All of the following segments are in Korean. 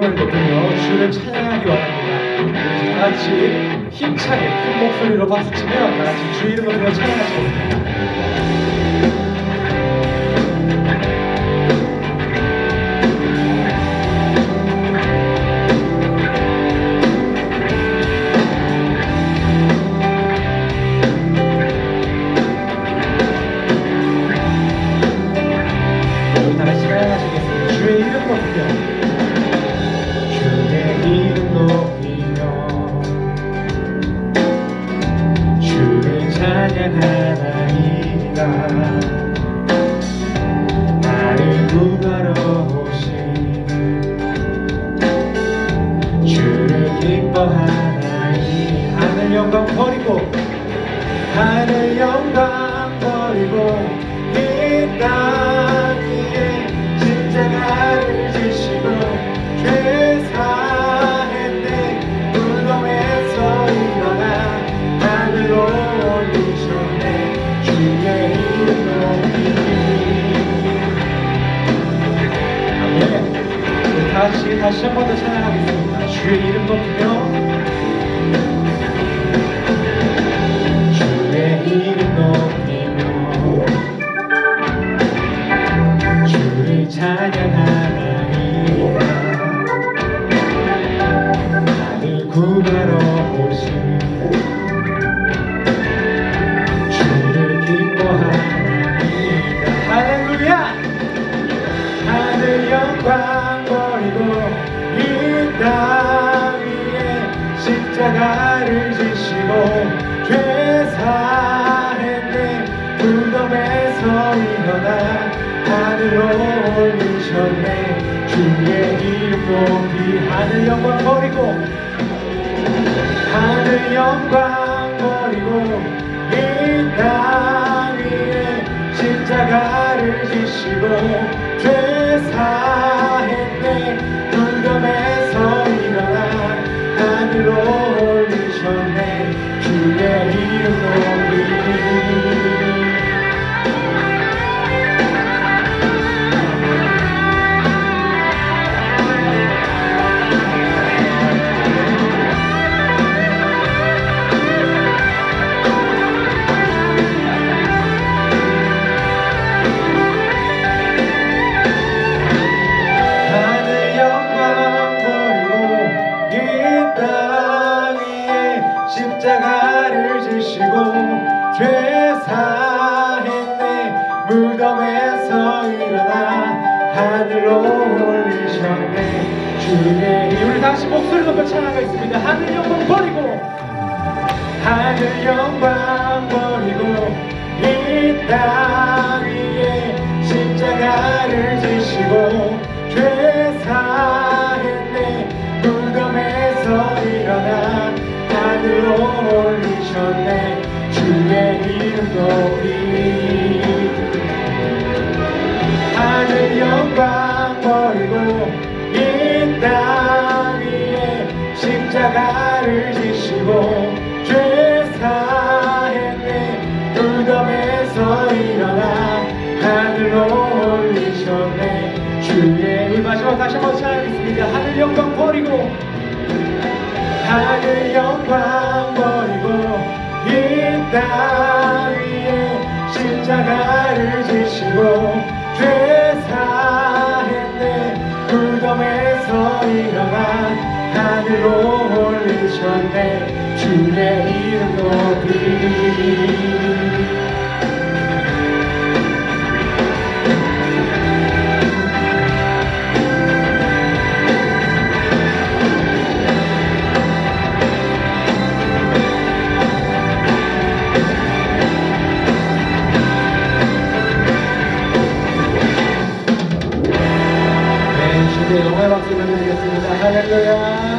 이름을 높이며 주를 찬양하기 원합니다. 우리 다 같이 힘차게 큰 목소리로 박수치며 다 같이 주 이름을 높이며 찬양하시겠습니다. 나를 구하러 오신 주를 기뻐하나이. 하늘 영광 버리고 하늘 영광 버리고 이 땅 위에 십자가를 지시고 죄 사했네. 무덤에서 일어나 하늘로 올리셨네. 주의 이름 높이니. 다시 한 번 더 찬양하겠습니다. 주의 이름 높이며 주의 이름 높이며 주를 찬양하나이다. 나를 구하러 오신 주를 기뻐하나이다. 할렐루야. 하늘 영광 버리고 이 땅 위에 십자가를 지시고 죄 사했네. 무덤에서 일어나 하늘로 올리셨네. 주의 이름 높이. 하늘 영광 버리고 하늘 영광 버리고 이 땅 위에 십자가를 지시고 죄 사했네. 무덤에서 일어나 하늘로 올리셨네. 주의 이름 높이. 십자가를 지시고 죄 사했네. 무덤에서 일어나 하늘로 올리셨네. 주의 이름. 우리 다시 목소리 높여 찬양하겠습니다. 하늘 영광 버리고 하늘 영광 버리고 이 땅 위에 십자가를 지시고 죄 사했네. 무덤에서 일어나 하늘로 올리셨네. 주의 이름 높이. 하늘 영광 버리고 이 땅 위에 십자가를 지시고 죄 사했네. 무덤에서 일어나 하늘로 올리셨네. 주의 이름. 마지막 다시 한번 찬양하겠습니다. 하늘 영광 버리고 하늘 영광 버리고 이 땅 위에 십자가를 지시고 죄 사했네. 무덤에서 일어나 하늘로 올리셨네. 주의 이름 높이. 영광의 박수 드리겠습니다. 할렐루야.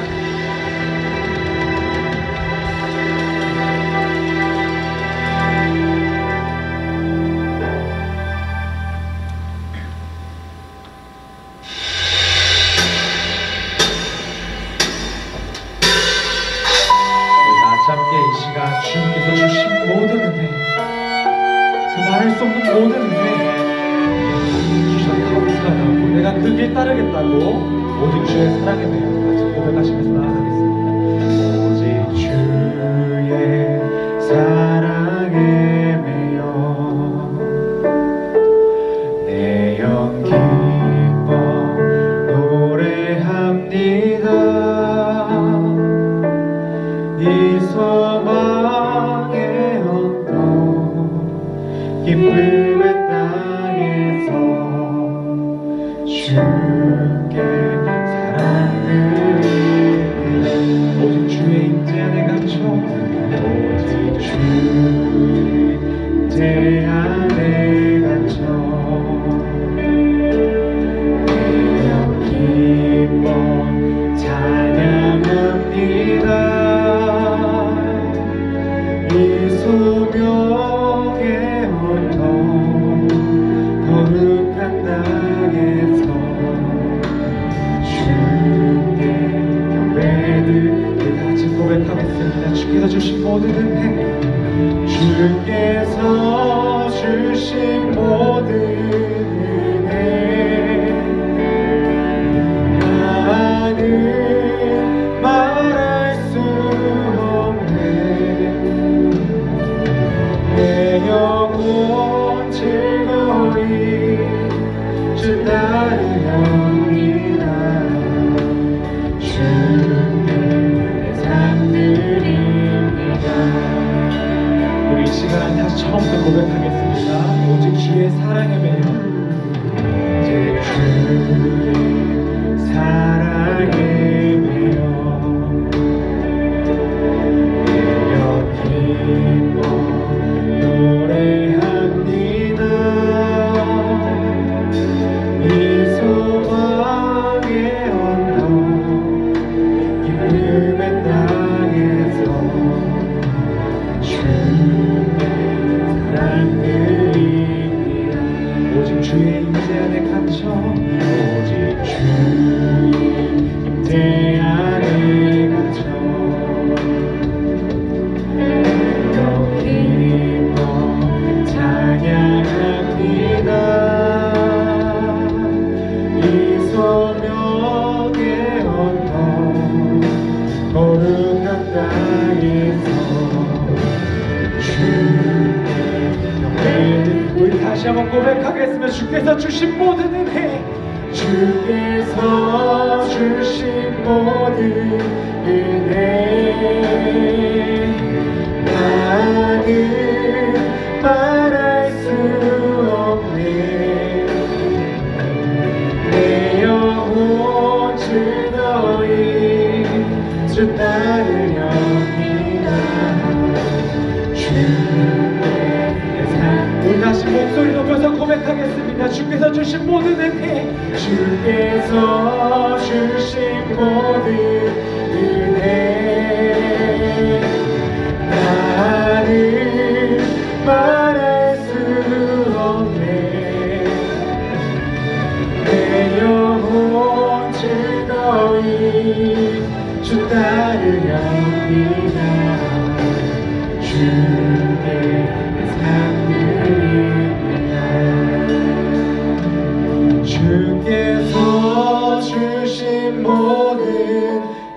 함께 이 시간 주님께서 주신 모든 은혜, 그 말할 수 없는 모든 은혜 주셔서 감사하고 내가 그 길 따르겠다고 오직 주의 사랑에 매여 같이 고백하시면서 나아가겠습니다. 오직 주의 사랑에 매여 내 영 기뻐 노래합니다. 이 소망의 언덕 기쁨의 땅에서 주께 사랑드립니다. 오직 주의 임재 안에 갇혀 오직 주의 임재 안에 갇혀 내 영 기뻐 찬양합니다. 이 소명의 언덕 거룩한 땅에서 주께 경배를 같이 고백하겠습니다. 주께서 주신 모든 은혜, 주께서 주신 모든 은혜, 나는 말할 수 없네. 내 영혼 즐거이 주 따르렵니다. 주께 내 삶 드립니다. 우리 이 시간 안에 다시 처음부터 고백하겠습니다. 오직 주의 사랑에 매여 이제 주의 사랑에 매여 내 영 기뻐 노래합니다. 이 소망의 언덕 기쁨의 땅에서 주의 사랑드립니다. 오직 주의 임재 안에 갇혀 오직 주의 임재 안에 갇혀 영 기뻐 찬양합니다. 이 소명의 언덕 거룩한 땅에서 주께 경배를 우리 다시 한번 고백하겠습니다. 주께서 주신 모든 은혜, 주께서 주신 모든 은혜, 나는 말할 수 없네. 내 영혼 즐거이 주 따르렵니다. 주께 내 삶 우리 다시 목소리 높여서 고백하겠습니다. 주께서 주신 모든 은혜, 주께서 주신 모든 은혜, 나는 말할 수 없네. 내 영혼 즐거이 주 따르렵니다. 주께 내 삶 드립니다. 주께서 주신 모든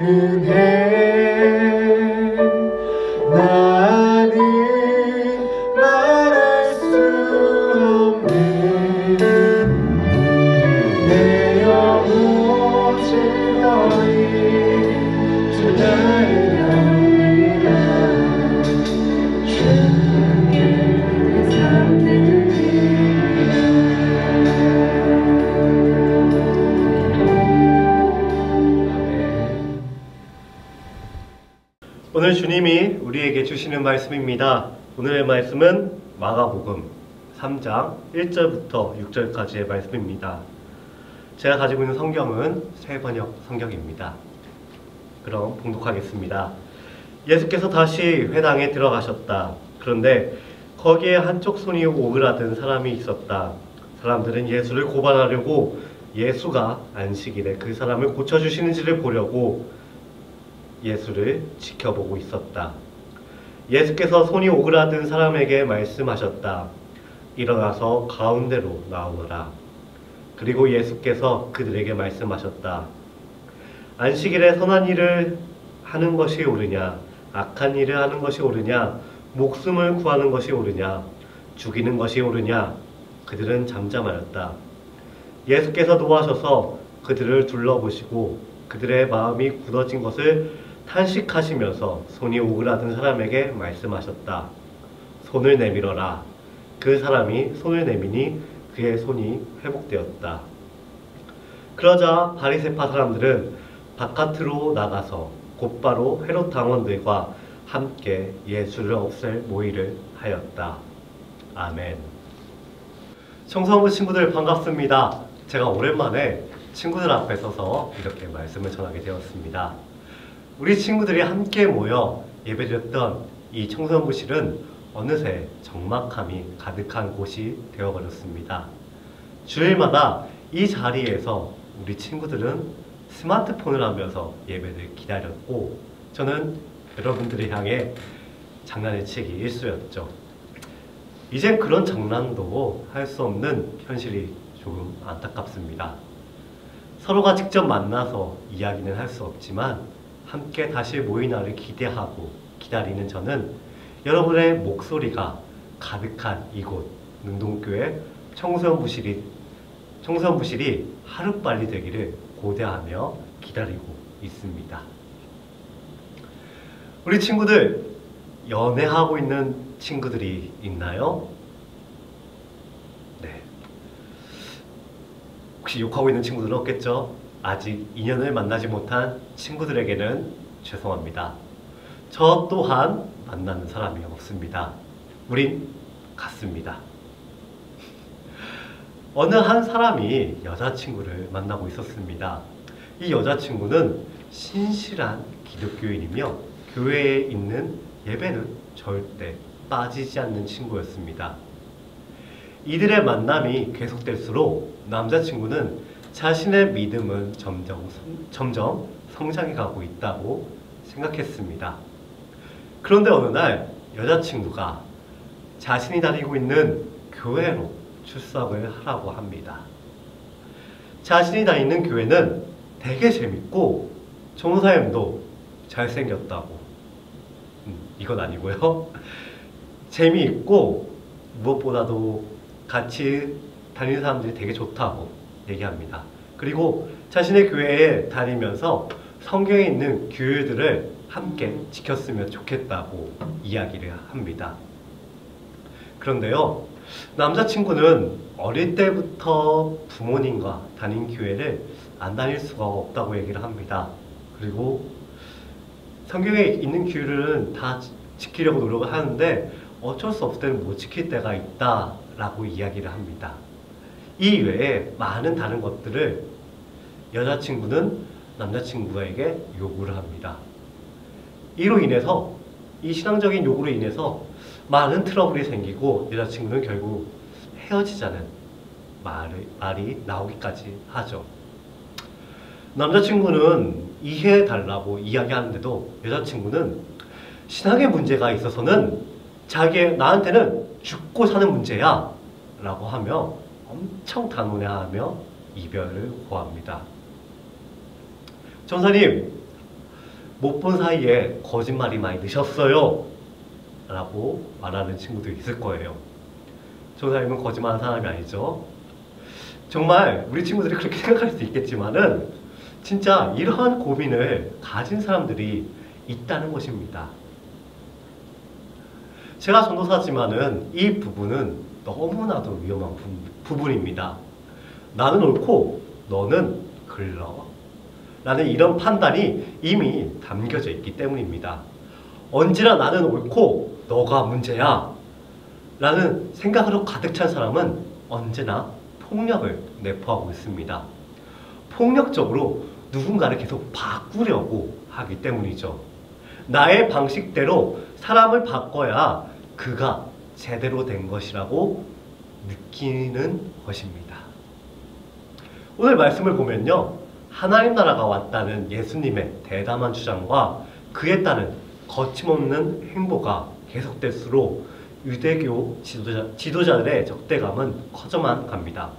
은혜, 나는 말할 수 없네. 내 영혼 즐거이 주 따르렵니다. 주께 내 삶 드립니다. 오늘 주님이 우리에게 주시는 말씀입니다. 오늘의 말씀은 마가복음 3장 1절부터 6절까지의 말씀입니다. 제가 가지고 있는 성경은 새번역 성경입니다. 그럼 봉독하겠습니다. 예수께서 다시 회당에 들어가셨다. 그런데 거기에 한쪽 손이 오그라든 사람이 있었다. 사람들은 예수를 고발하려고 예수가 안식일에 그 사람을 고쳐주시는지를 보려고 예수를 지켜보고 있었다. 예수께서 손이 오그라든 사람에게 말씀하셨다. 일어나서 가운데로 나오너라. 그리고 예수께서 그들에게 말씀하셨다. 안식일에 선한 일을 하는 것이 옳으냐, 악한 일을 하는 것이 옳으냐, 목숨을 구하는 것이 옳으냐, 죽이는 것이 옳으냐. 그들은 잠잠하였다. 예수께서 노하셔서 그들을 둘러보시고 그들의 마음이 굳어진 것을 탄식하시면서 손이 오그라든 사람에게 말씀하셨다. 손을 내밀어라. 그 사람이 손을 내미니 그의 손이 회복되었다. 그러자 바리새파 사람들은 바깥으로 나가서 곧바로 헤롯 당원들과 함께 예수를 없앨 모의를 하였다. 아멘. 청소년부 친구들 반갑습니다. 제가 오랜만에 친구들 앞에 서서 이렇게 말씀을 전하게 되었습니다. 우리 친구들이 함께 모여 예배드렸던 이 청소년부실은 어느새 적막함이 가득한 곳이 되어버렸습니다. 주일마다 이 자리에서 우리 친구들은 스마트폰을 하면서 예배를 기다렸고 저는 여러분들을 향해 장난을 치기 일쑤였죠. 이젠 그런 장난도 할 수 없는 현실이 조금 안타깝습니다. 서로가 직접 만나서 이야기는 할 수 없지만 함께 다시 모인 날을 기대하고 기다리는 저는 여러분의 목소리가 가득한 이곳 능동교회 청소년부실이 하루빨리 되기를 고대하며 기다리고 있습니다. 우리 친구들 연애하고 있는 친구들이 있나요? 네. 혹시 욕하고 있는 친구들은 없겠죠? 아직 인연을 만나지 못한 친구들에게는 죄송합니다. 저 또한 만나는 사람이 없습니다. 우린 같습니다. 어느 한 사람이 여자친구를 만나고 있었습니다. 이 여자친구는 신실한 기독교인이며 교회에 있는 예배는 절대 빠지지 않는 친구였습니다. 이들의 만남이 계속될수록 남자친구는 자신의 믿음은 점점 성장해 가고 있다고 생각했습니다. 그런데 어느 날 여자친구가 자신이 다니고 있는 교회로 출석을 하라고 합니다. 자신이 다니는 교회는 되게 재밌고 종사님도 잘생겼다고. 이건 아니고요. 재미있고 무엇보다도 같이 다니는 사람들이 되게 좋다고 얘기합니다. 그리고 자신의 교회에 다니면서 성경에 있는 규율들을 함께 지켰으면 좋겠다고 이야기를 합니다. 그런데요, 남자친구는 어릴 때부터 부모님과 다닌 교회를 안 다닐 수가 없다고 얘기를 합니다. 그리고 성경에 있는 규율은 다 지키려고 노력을 하는데 어쩔 수 없을 때는 못 지킬 때가 있다라고 이야기를 합니다. 이 외에 많은 다른 것들을 여자친구는 남자친구에게 요구를 합니다. 이로 인해서 이 신앙적인 요구로 인해서 많은 트러블이 생기고 여자친구는 결국 헤어지자는 말이 나오기까지 하죠. 남자친구는 이해해달라고 이야기하는데도 여자친구는 신앙의 문제가 있어서는 나한테는 죽고 사는 문제야 라고 하며 엄청 단호해하며 이별을 고합니다. 전사님, 못 본 사이에 거짓말이 많이 늦었어요 라고 말하는 친구도 있을 거예요. 전사님은 거짓말하는 사람이 아니죠. 정말 우리 친구들이 그렇게 생각할 수 있겠지만은 진짜 이러한 고민을 가진 사람들이 있다는 것입니다. 제가 전도사지만은 이 부분은 너무나도 위험한 부분입니다. 나는 옳고 너는 글러 라는 이런 판단이 이미 담겨져 있기 때문입니다. 언제나 나는 옳고 너가 문제야 라는 생각으로 가득 찬 사람은 언제나 폭력을 내포하고 있습니다. 폭력적으로 누군가를 계속 바꾸려고 하기 때문이죠. 나의 방식대로 사람을 바꿔야 그가 제대로 된 것이라고 느끼는 것입니다. 오늘 말씀을 보면요, 하나님 나라가 왔다는 예수님의 대담한 주장과 그에 따른 거침없는 행보가 계속될수록 유대교 지도자들의 적대감은 커져만 갑니다.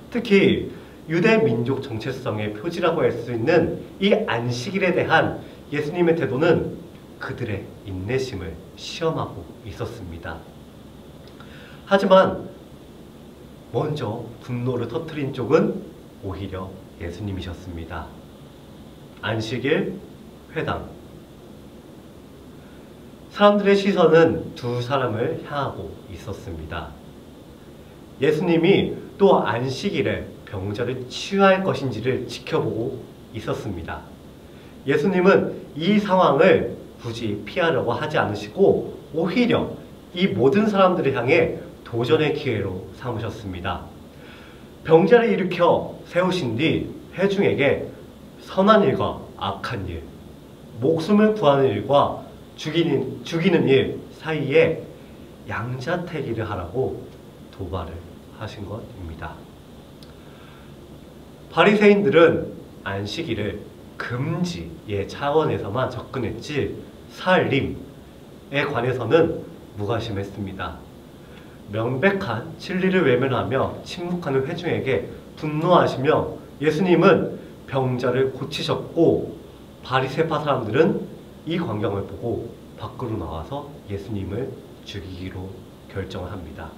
특히 유대 민족 정체성의 표지라고 할 수 있는 이 안식일에 대한 예수님의 태도는 그들의 인내심을 시험하고 있었습니다. 하지만 먼저 분노를 터뜨린 쪽은 오히려 예수님이셨습니다. 안식일, 회당. 사람들의 시선은 두 사람을 향하고 있었습니다. 예수님이 또 안식일에 병자를 치유할 것인지를 지켜보고 있었습니다. 예수님은 이 상황을 굳이 피하려고 하지 않으시고 오히려 이 모든 사람들을 향해 도전의 기회로 삼으셨습니다. 병자를 일으켜 세우신 뒤 회중에게 선한 일과 악한 일, 목숨을 구하는 일과 죽이는 일 사이에 양자택일을 하라고 도발을 하신 것입니다. 바리새인들은 안식일을 금지의 차원에서만 접근했지 살림에 관해서는 무관심했습니다. 명백한 진리를 외면하며 침묵하는 회중에게 분노하시며 예수님은 병자를 고치셨고 바리새파 사람들은 이 광경을 보고 밖으로 나와서 예수님을 죽이기로 결정을 합니다.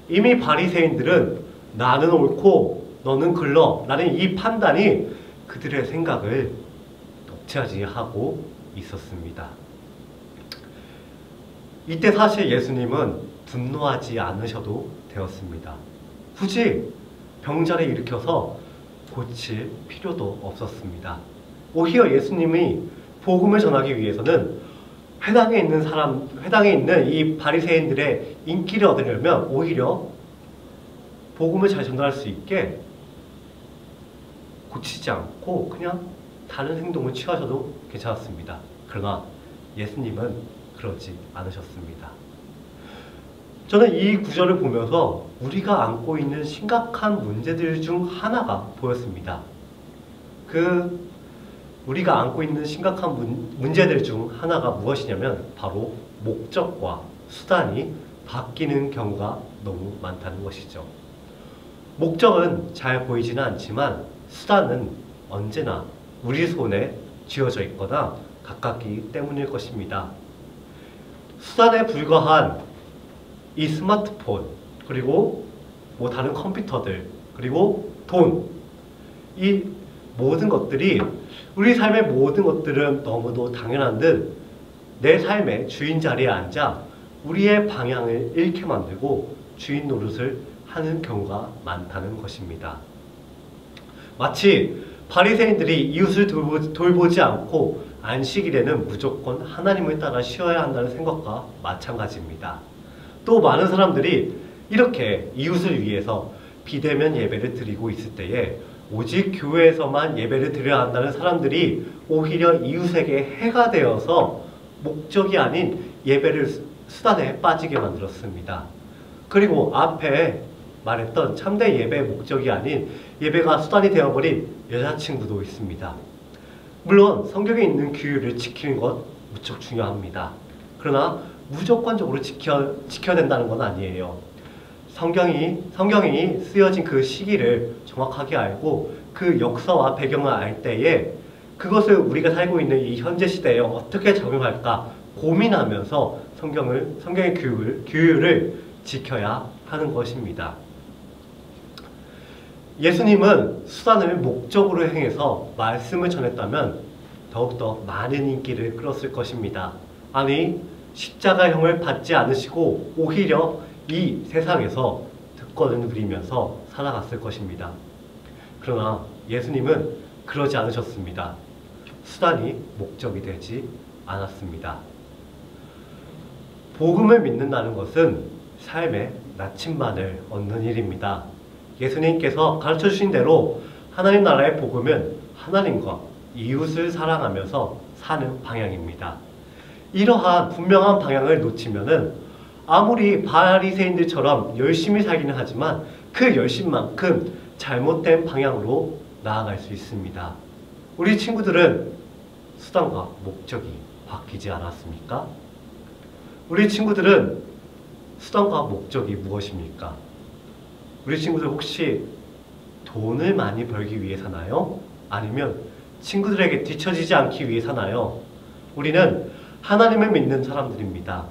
이미 바리새인들은 나는 옳고 너는 글러 라는 이 판단이 그들의 생각을 독차지하고 있었습니다. 이때 사실 예수님은 분노하지 않으셔도 되었습니다. 굳이 병자를 일으켜서 고칠 필요도 없었습니다. 오히려 예수님이 복음을 전하기 위해서는 회당에 있는 이 바리새인들의 인기를 얻으려면 오히려 복음을 잘 전달할 수 있게 고치지 않고 그냥 다른 행동을 취하셔도 괜찮았습니다. 그러나 예수님은 그러지 않으셨습니다. 저는 이 구절을 보면서 우리가 안고 있는 심각한 문제들 중 하나가 보였습니다. 우리가 안고 있는 심각한 문제들 중 하나가 무엇이냐면 바로 목적과 수단이 바뀌는 경우가 너무 많다는 것이죠. 목적은 잘 보이지는 않지만 수단은 언제나 우리 손에 쥐어져 있거나 가깝기 때문일 것입니다. 수단에 불과한 이 스마트폰, 그리고 다른 컴퓨터들, 그리고 돈, 이 모든 것들이 우리 삶의 모든 것들은 너무도 당연한 듯 내 삶의 주인 자리에 앉아 우리의 방향을 잃게 만들고 주인 노릇을 하는 경우가 많다는 것입니다. 마치 바리새인들이 이웃을 돌보지 않고 안식일에는 무조건 하나님을 따라 쉬어야 한다는 생각과 마찬가지입니다. 또 많은 사람들이 이렇게 이웃을 위해서 비대면 예배를 드리고 있을 때에 오직 교회에서만 예배를 드려야 한다는 사람들이 오히려 이웃에게 해가 되어서 목적이 아닌 예배를 수단에 빠지게 만들었습니다. 그리고 앞에 말했던 참된 예배의 목적이 아닌 예배가 수단이 되어버린 여자친구도 있습니다. 물론 성경에 있는 규율을 지키는 것 무척 중요합니다. 그러나 무조건적으로 지켜야 된다는 건 아니에요. 성경이 쓰여진 그 시기를 정확하게 알고 그 역사와 배경을 알 때에 그것을 우리가 살고 있는 이 현재 시대에 어떻게 적용할까 고민하면서 성경의 규율을 지켜야 하는 것입니다. 예수님은 수단을 목적으로 행해서 말씀을 전했다면 더욱더 많은 인기를 끌었을 것입니다. 아니, 십자가형을 받지 않으시고 오히려 이 세상에서 특권을 누리면서 살아갔을 것입니다. 그러나 예수님은 그러지 않으셨습니다. 수단이 목적이 되지 않았습니다. 복음을 믿는다는 것은 삶의 나침반을 얻는 일입니다. 예수님께서 가르쳐 주신 대로 하나님 나라의 복음은 하나님과 이웃을 사랑하면서 사는 방향입니다. 이러한 분명한 방향을 놓치면은 아무리 바리새인들처럼 열심히 살기는 하지만 그 열심만큼 잘못된 방향으로 나아갈 수 있습니다. 우리 친구들은 수단과 목적이 바뀌지 않았습니까? 우리 친구들은 수단과 목적이 무엇입니까? 우리 친구들 혹시 돈을 많이 벌기 위해 사나요? 아니면 친구들에게 뒤처지지 않기 위해 사나요? 우리는 하나님을 믿는 사람들입니다.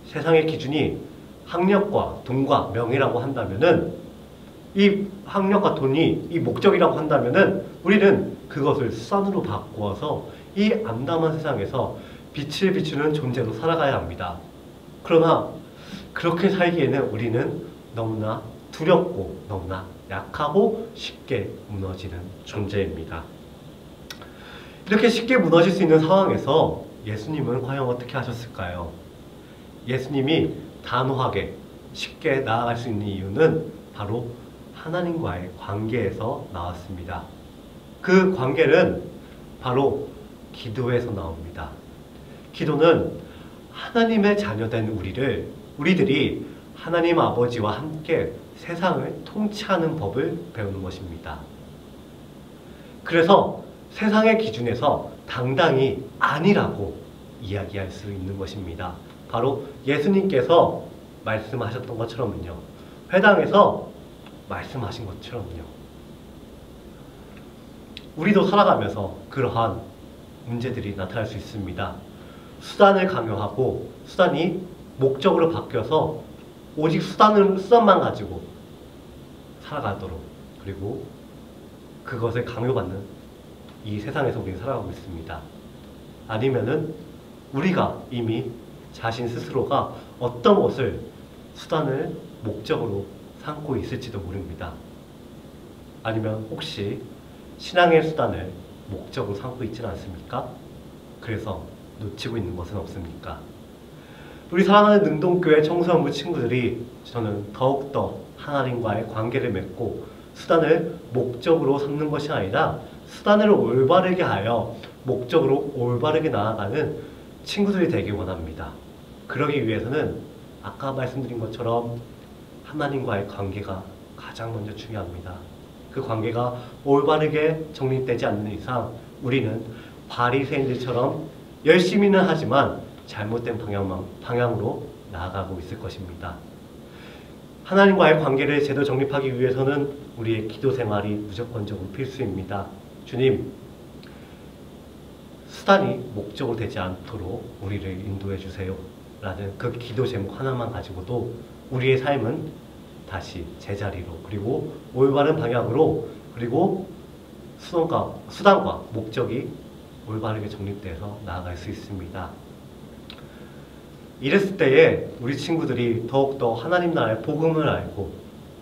세상의 기준이 학력과 돈과 명예라고 한다면은, 이 학력과 돈이 이 목적이라고 한다면은 우리는 그것을 수단으로 바꾸어서 이 암담한 세상에서 빛을 비추는 존재로 살아가야 합니다. 그러나 그렇게 살기에는 우리는 너무나 두렵고 너무나 약하고 쉽게 무너지는 존재입니다. 이렇게 쉽게 무너질 수 있는 상황에서 예수님은 과연 어떻게 하셨을까요? 예수님이 단호하게 쉽게 나아갈 수 있는 이유는 바로 하나님과의 관계에서 나왔습니다. 그 관계는 바로 기도에서 나옵니다. 기도는 하나님의 자녀된 우리들이 하나님 아버지와 함께 세상을 통치하는 법을 배우는 것입니다. 그래서 세상의 기준에서 당당히 아니라고 이야기할 수 있는 것입니다. 바로 예수님께서 말씀하셨던 것처럼요. 회당에서 말씀하신 것처럼요. 우리도 살아가면서 그러한 문제들이 나타날 수 있습니다. 수단을 강요하고 수단이 목적으로 바뀌어서 오직 수단만 가지고 살아가도록, 그리고 그것을 강요받는 이 세상에서 우리는 살아가고 있습니다. 아니면은 우리가 이미 자신 스스로가 어떤 것을 수단을 목적으로 삼고 있을지도 모릅니다. 아니면 혹시 신앙의 수단을 목적으로 삼고 있지는 않습니까? 그래서 놓치고 있는 것은 없습니까? 우리 사랑하는 능동교회 청소년부 친구들이, 저는 더욱더 하나님과의 관계를 맺고 수단을 목적으로 삼는 것이 아니라 수단을 올바르게 하여 목적으로 올바르게 나아가는 친구들이 되길 원합니다. 그러기 위해서는 아까 말씀드린 것처럼 하나님과의 관계가 가장 먼저 중요합니다. 그 관계가 올바르게 정립되지 않는 이상 우리는 바리새인들처럼 열심히는 하지만 잘못된 방향으로 나아가고 있을 것입니다. 하나님과의 관계를 제대로 정립하기 위해서는 우리의 기도 생활이 무조건적으로 필수입니다. 주님, 수단이 목적으로 되지 않도록 우리를 인도해 주세요 라는 그 기도 제목 하나만 가지고도 우리의 삶은 다시 제자리로, 그리고 올바른 방향으로, 그리고 수단과 목적이 올바르게 정립돼서 나아갈 수 있습니다. 이랬을 때에 우리 친구들이 더욱더 하나님 나라의 복음을 알고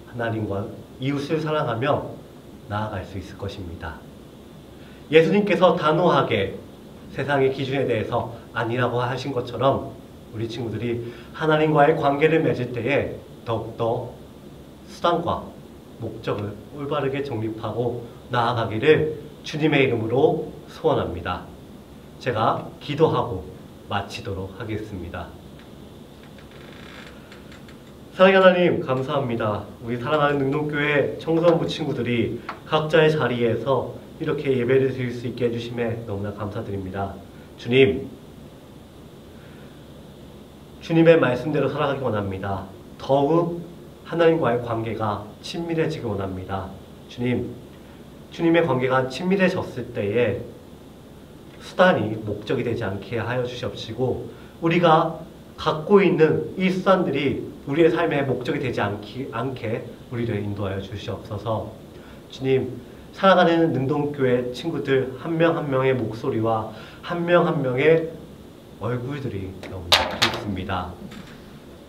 하나님과 이웃을 사랑하며 나아갈 수 있을 것입니다. 예수님께서 단호하게 세상의 기준에 대해서 아니라고 하신 것처럼 우리 친구들이 하나님과의 관계를 맺을 때에 더욱더 수단과 목적을 올바르게 정립하고 나아가기를 주님의 이름으로 소원합니다. 제가 기도하고 마치도록 하겠습니다. 사랑의 하나님, 감사합니다. 우리 사랑하는 능동교회 청소년부 친구들이 각자의 자리에서 이렇게 예배를 드릴 수 있게 해주심에 너무나 감사드립니다. 주님, 주님의 말씀대로 살아가기 원합니다. 더욱 하나님과의 관계가 친밀해지기 원합니다. 주님, 주님의 관계가 친밀해졌을 때에 수단이 목적이 되지 않게 하여 주시옵시고, 우리가 갖고 있는 이 수단들이 우리의 삶의 목적이 되지 않게 우리를 인도하여 주시옵소서. 주님, 살아가는 능동교회 친구들 한 명 한 명의 목소리와 한 명 한 명의 얼굴들이 너무 그립습니다.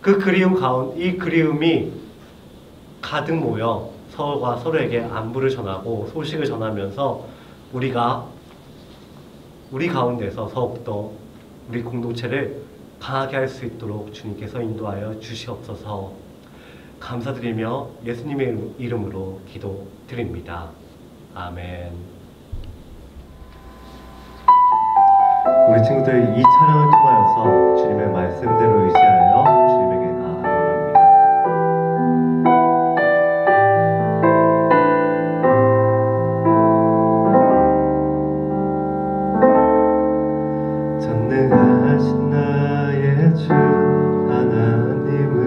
그 이 그리움이 가득 모여 서로가 서로에게 안부를 전하고 소식을 전하면서 우리 가운데서 더욱더 우리 공동체를 강하게 할 수 있도록 주님께서 인도하여 주시옵소서. 감사드리며 예수님의 이름으로 기도드립니다. 아멘. 우리 친구들, 이 촬영을 통하여서 주님의 말씀대로 의지하여 주님에게 나아가기 원합니다. 전능하신 나의 주 하나님은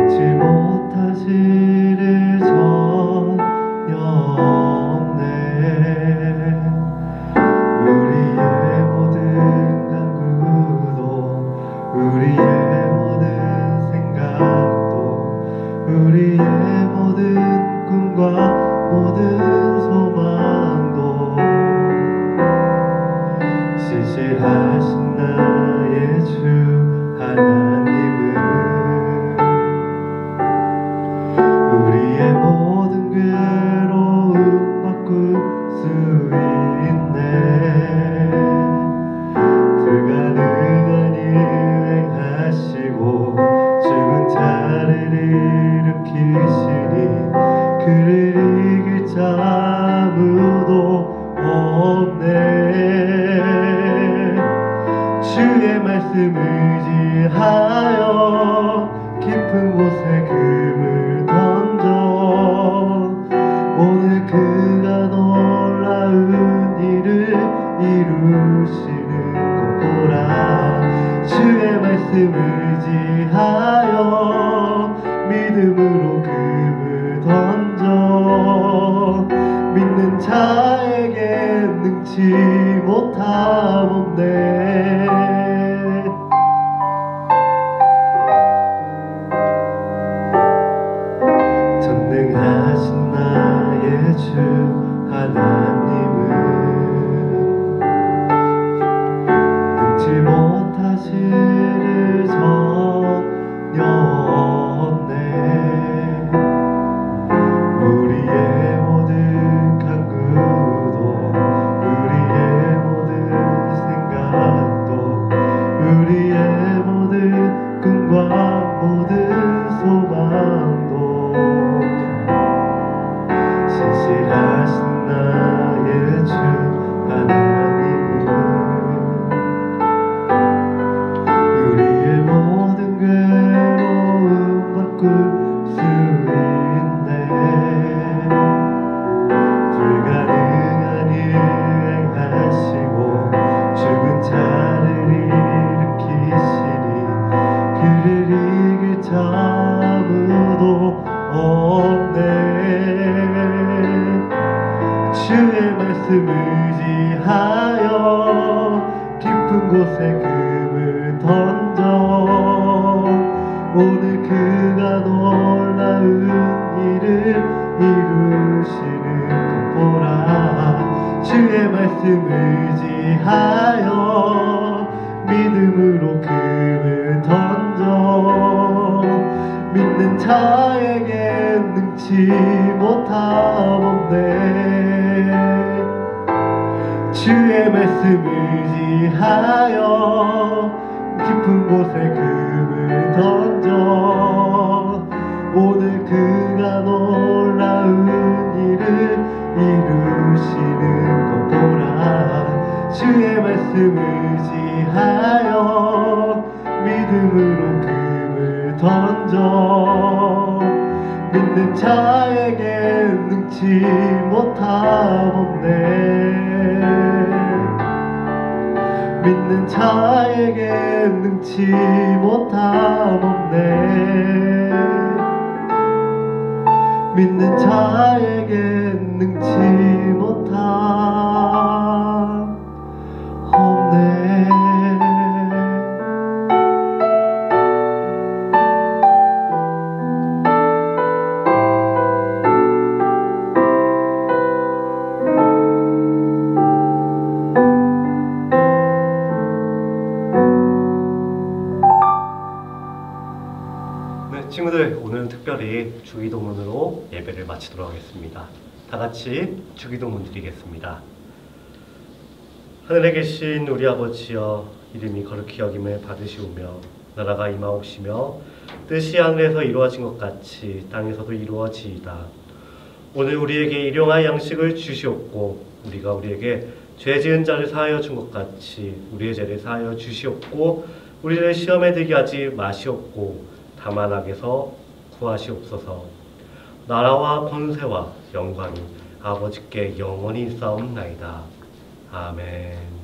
잊지 못하시 주의 말씀 의지하여 깊은 곳에 금을 던져 오늘 그가 놀라운 일을 이루시는 것 보라. 주의 말씀 의지하여 믿음으로 금을 던져 믿는 자에게 능치 못함 없네. 전능하신 나의 주 하나님은 능치 못하실 일 전혀 없네. 우리의 모든 간구도 우리의 모든 생각도 우리의 모든 꿈과 모든 소망도 신실하신 나의 주 하나님은 우리의 모든 괴로움 바꿀 수 있네. 불가능한 일 행하시고 죽은 자를 일으키시니 그를 이길 자 아무도 없네. 주의 말씀 의지하여 깊은 곳에 금을 던져 오늘 그가 놀라운 일을 이루시는 것 보라. 주의 말씀 의지하여 믿음으로 금을 던져 믿는 자에게 능치 못함 없네. 주의 말씀 의지하여 깊은 곳에 금을 던져 오늘 그가 놀라운 일을 이루시는 것 보라. 주의 말씀 의지하여 믿음으로 금을 던져 믿는 자에게 능치 못함 없네. 믿는 자에게 능치 못함 없네. 믿는 자에게 능치 못함 없네. 친구들, 오늘은 특별히 주기도문으로 예배를 마치도록 하겠습니다. 다 같이 주기도문 드리겠습니다. 하늘에 계신 우리 아버지여, 이름이 거룩히 여김을 받으시오며 나라가 임하옵시며 뜻이 하늘에서 이루어진 것 같이 땅에서도 이루어지이다. 오늘 우리에게 일용할 양식을 주시옵고 우리가 우리에게 죄 지은 자를 사하여 준 것 같이 우리의 죄를 사하여 주시옵고 우리를 시험에 들게 하지 마시옵고 다만 악에서 구하시옵소서. 나라와 권세와 영광이 아버지께 영원히 있사옵나이다. 아멘.